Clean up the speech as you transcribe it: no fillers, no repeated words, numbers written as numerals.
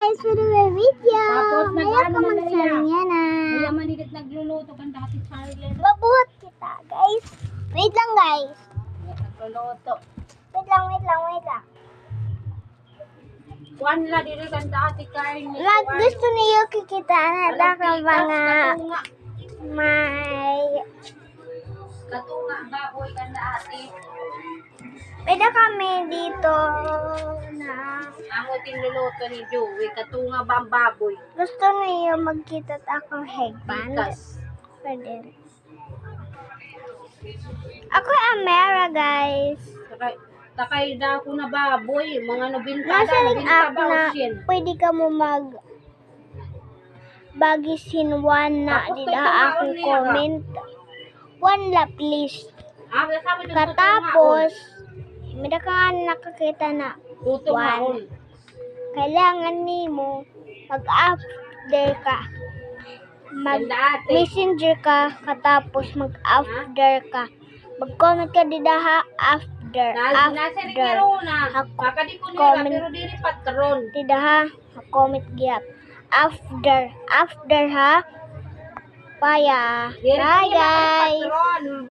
guys, for the video. Tapos Ngayon ko nag-ano magsarya na. Kuya Manigit nagluluto kan dati Charlie. Babuhat kita, guys. Wait lang, guys. Nagluluto. Wait lang. Kuan la diri kan dati kain ni. Lag, gusto niyo kikita na dakang mga katunga. may... Katunga baboy kan dati. Pwede kami dito na... Ang tinuluto ni Joey katunga bang baboy. Gusto niyo magkita akong headband? Bigas. Pwede. Ako Amera, guys. Takay da ako na baboy, mga Nasa link app ba na ocean. pwede ka mo bagisin one na Tapos di kay na tumaon akong niya, comment. One la please. Sabi dun sa Katapos, may ka nga nakakita na tutumaon. kailangan nimo mag-after ka. Dati. Messenger ka, katapos mag-after ka. Mag-comment ka di daha after. Nasa rin kero na. Ako. Baka di ko nila, Comment. pero di rin patron. Di daha, comment gyap. After ha. Paya. Di rin Bye nila guys. patron.